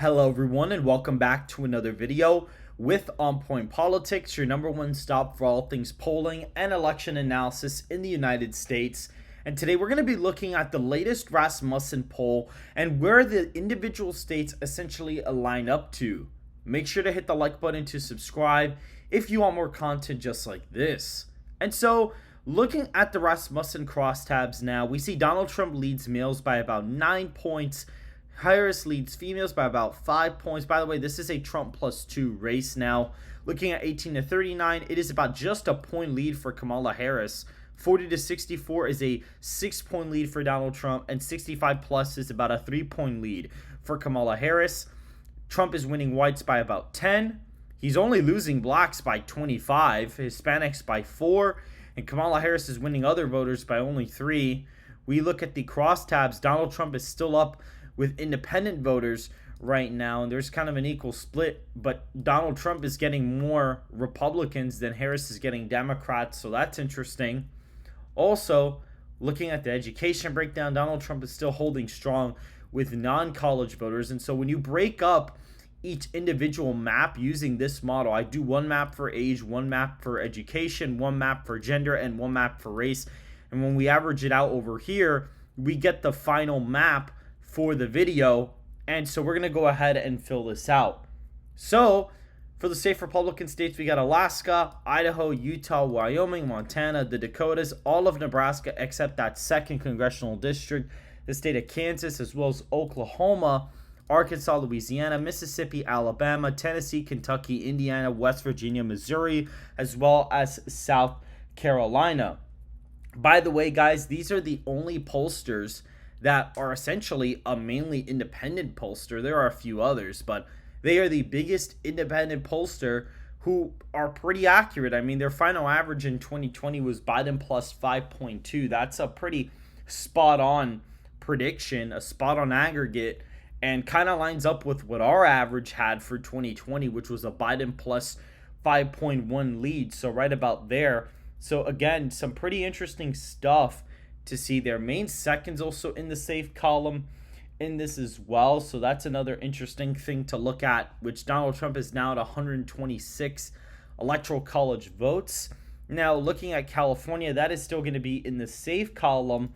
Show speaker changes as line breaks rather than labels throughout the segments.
Hello everyone and welcome back to another video with On Point Politics, your number one stop for all things polling and election analysis in the United States. And today we're going to be looking at the latest Rasmussen poll and where the individual states essentially line up to. Make sure to hit the like button to subscribe if you want more content just like this. And so, looking at the Rasmussen crosstabs now, we see Donald Trump leads males by about 9 points. Harris leads females by about 5 points. By the way, this is a Trump +2 race now. Looking at 18 to 39, it is about just a point lead for Kamala Harris. 40 to 64 is a 6-point lead for Donald Trump, and 65 plus is about a 3-point lead for Kamala Harris. Trump is winning whites by about 10. He's only losing blacks by 25, Hispanics by 4, and Kamala Harris is winning other voters by only 3. We look at the crosstabs. Donald Trump is still up with independent voters right now, and there's kind of an equal split, but Donald Trump is getting more Republicans than Harris is getting Democrats, so that's interesting. Also, looking at the education breakdown, Donald Trump is still holding strong with non-college voters, and so when you break up each individual map using this model, I do one map for age, one map for education, one map for gender, and one map for race, and when we average it out over here, we get the final map for the video, and so we're going to go ahead and fill this out. So for the safe Republican states, we got Alaska, Idaho, Utah, Wyoming, Montana, the Dakotas, all of Nebraska except that 2nd congressional district, the state of Kansas, as well as Oklahoma, Arkansas, Louisiana, Mississippi, Alabama, Tennessee, Kentucky, Indiana, West Virginia, Missouri, as well as South Carolina. By the way, guys, these are the only pollsters that are essentially a mainly independent pollster. There are a few others, but they are the biggest independent pollster who are pretty accurate. I mean, their final average in 2020 was Biden plus 5.2. That's a pretty spot-on prediction, a spot-on aggregate, and kind of lines up with what our average had for 2020, which was a Biden plus 5.1 lead, so right about there. So again, some pretty interesting stuff to see there. Maine second's also in the safe column in this as well, so that's another interesting thing to look at, which Donald Trump is now at 126 electoral college votes. Now looking at California, that is still going to be in the safe column,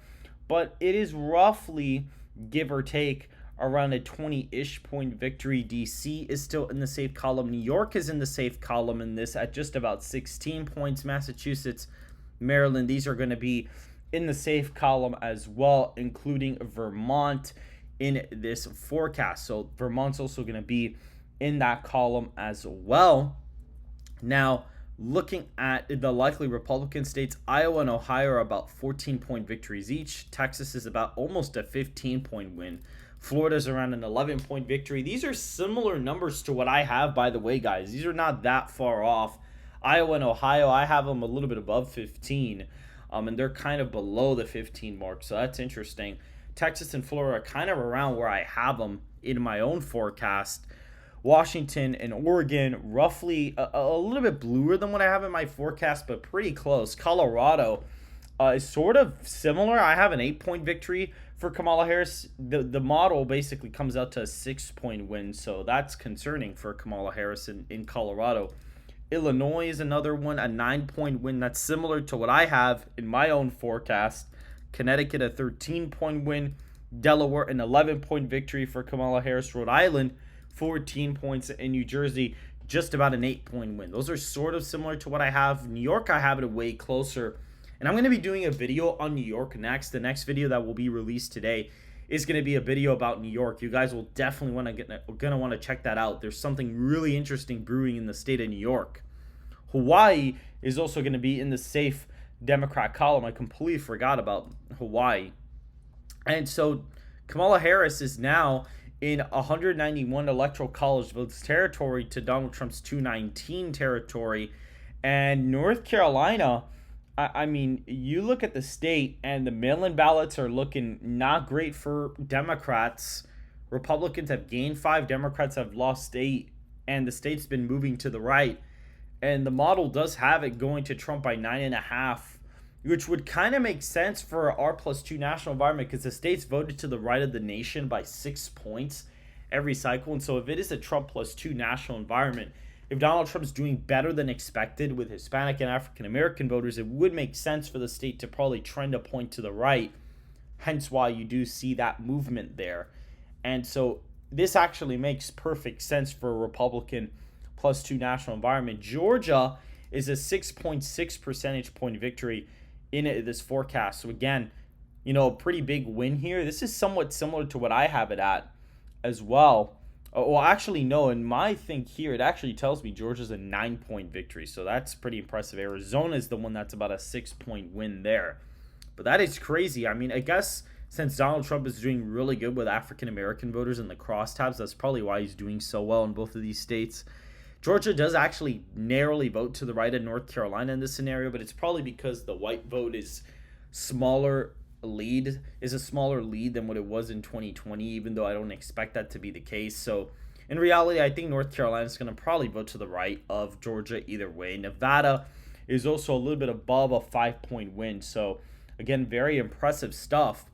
but it is roughly, give or take, around a 20-ish point victory. DC is still in the safe column. New York is in the safe column in this at just about 16 points. Massachusetts, Maryland, these are going to be in the safe column as well, including Vermont in this forecast. So Vermont's also going to be in that column as well. Now, looking at the likely Republican states, Iowa and Ohio are about 14-point victories each. Texas is about almost a 15-point win. Florida's around an 11-point victory. These are similar numbers to what I have, by the way, guys. These are not that far off. Iowa and Ohio, I have them a little bit above 15. And they're kind of below the 15 mark, so that's interesting. Texas and Florida are kind of around where I have them in my own forecast. Washington and Oregon, roughly a little bit bluer than what I have in my forecast, but pretty close. Colorado is sort of similar. I have an 8-point victory for Kamala Harris. The model basically comes out to a 6-point win, so that's concerning for Kamala Harris in Colorado. Illinois is another one, a 9-point win. That's similar to what I have in my own forecast. Connecticut, a 13-point win. Delaware, an 11-point victory for Kamala Harris. Rhode Island, 14 points. And New Jersey, just about an 8-point win. Those are sort of similar to what I have. New York, I have it way closer. And I'm going to be doing a video on New York next. The next video that will be released today is going to be a video about New York. You guys will definitely want to check that out. There's something really interesting brewing in the state of New York. Hawaii is also going to be in the safe Democrat column. I completely forgot about Hawaii. And so Kamala Harris is now in 191 electoral college votes territory to Donald Trump's 219 territory. And North Carolina, I mean, you look at the state and the mail-in ballots are looking not great for Democrats. Republicans have gained 5, Democrats have lost 8, and the state's been moving to the right. And the model does have it going to Trump by 9.5, which would kind of make sense for our +2 national environment because the states voted to the right of the nation by 6 points. every cycle. And so if it is a Trump +2 national environment, if Donald Trump's doing better than expected with Hispanic and African American voters, it would make sense for the state to probably trend a point to the right. Hence why you do see that movement there. And so this actually makes perfect sense for a Republican +2 national environment. Georgia is a 6.6 percentage point victory in this forecast. So again, a pretty big win here. This is somewhat similar to what I have it at as well. Well, actually, no. In my thing here, it actually tells me Georgia's a 9-point victory. So that's pretty impressive. Arizona is the one that's about a 6-point win there. But that is crazy. I mean, I guess since Donald Trump is doing really good with African American voters in the crosstabs, that's probably why he's doing so well in both of these states. Georgia does actually narrowly vote to the right of North Carolina in this scenario, but it's probably because the white vote is a smaller lead than what it was in 2020, even though I don't expect that to be the case. So in reality, I think North Carolina is going to probably vote to the right of Georgia either way. Nevada is also a little bit above a 5-point win. So again, very impressive stuff.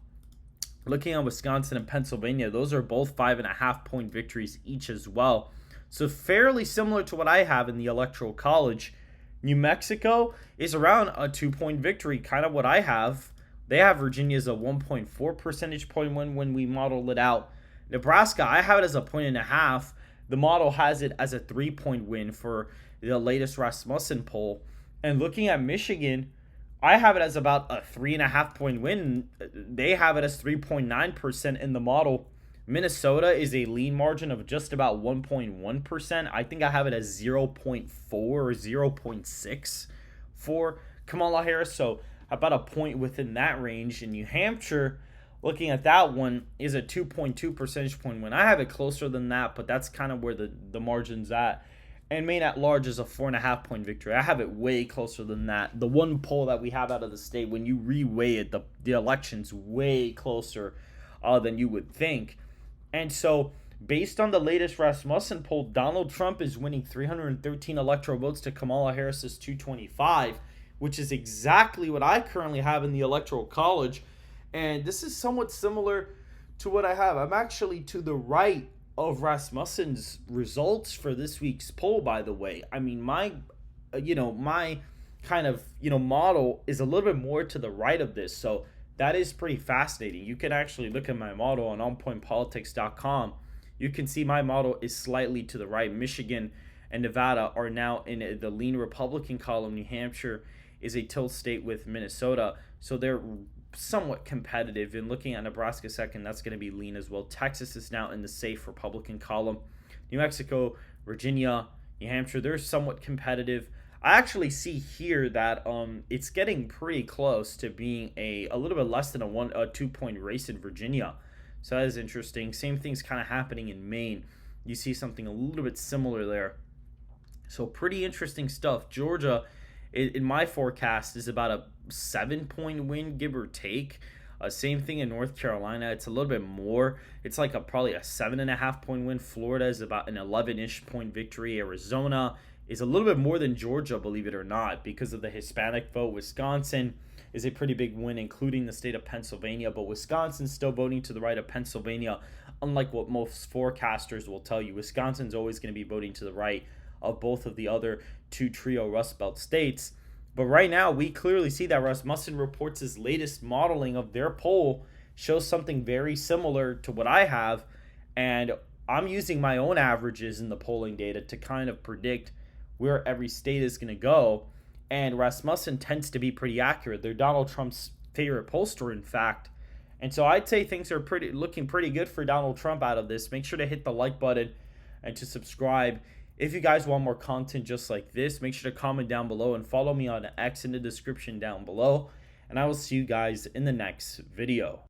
Looking at Wisconsin and Pennsylvania, those are both 5.5-point victories each as well. So fairly similar to what I have in the Electoral College. New Mexico is around a 2-point victory, kind of what I have. They have Virginia as a 1.4 percentage point win when we modeled it out. Nebraska, I have it as a 1.5. The model has it as a 3-point win for the latest Rasmussen poll. And looking at Michigan, I have it as about a 3.5-point win. They have it as 3.9% in the model. Minnesota is a lean margin of just about 1.1%. I think I have it as 0.4 or 0.6 for Kamala Harris. So about a point within that range. In New Hampshire, looking at that one, is a 2.2 percentage point win. I have it closer than that, but that's kind of where the margin's at. And Maine at large is a 4.5-point victory. I have it way closer than that. The one poll that we have out of the state, when you reweigh it, the election's way closer than you would think. And so based on the latest Rasmussen poll, Donald Trump is winning 313 electoral votes to Kamala Harris's 225, which is exactly what I currently have in the Electoral College. And this is somewhat similar to what I have. I'm actually to the right of Rasmussen's results for this week's poll, by the way. I mean, my kind of, model is a little bit more to the right of this. So that is pretty fascinating. You can actually look at my model on onpointpolitics.com. You can see my model is slightly to the right. Michigan and Nevada are now in the lean Republican column. New Hampshire is a tilt state with Minnesota. So they're somewhat competitive. And looking at Nebraska second, that's going to be lean as well. Texas is now in the safe Republican column. New Mexico, Virginia, New Hampshire, they're somewhat competitive. I actually see here that it's getting pretty close to being a little bit less than a 2-point race in Virginia. So that is interesting. Same thing's kind of happening in Maine. You see something a little bit similar there. So pretty interesting stuff. Georgia, in my forecast, is about a 7-point win, give or take. Same thing in North Carolina. It's a little bit more. It's like probably a 7.5-point win. Florida is about an 11-ish point victory. Arizona is a little bit more than Georgia, believe it or not, because of the Hispanic vote. Wisconsin is a pretty big win, including the state of Pennsylvania. But Wisconsin's still voting to the right of Pennsylvania, unlike what most forecasters will tell you. Wisconsin's always going to be voting to the right of both of the other two trio Rust Belt states. But right now, we clearly see that Rasmussen Reports' latest modeling of their poll shows something very similar to what I have. And I'm using my own averages in the polling data to kind of predict where every state is going to go. And Rasmussen tends to be pretty accurate. They're Donald Trump's favorite pollster, in fact. And so I'd say things are looking pretty good for Donald Trump out of this. Make sure to hit the like button and to subscribe. If you guys want more content just like this, make sure to comment down below and follow me on X in the description down below. And I will see you guys in the next video.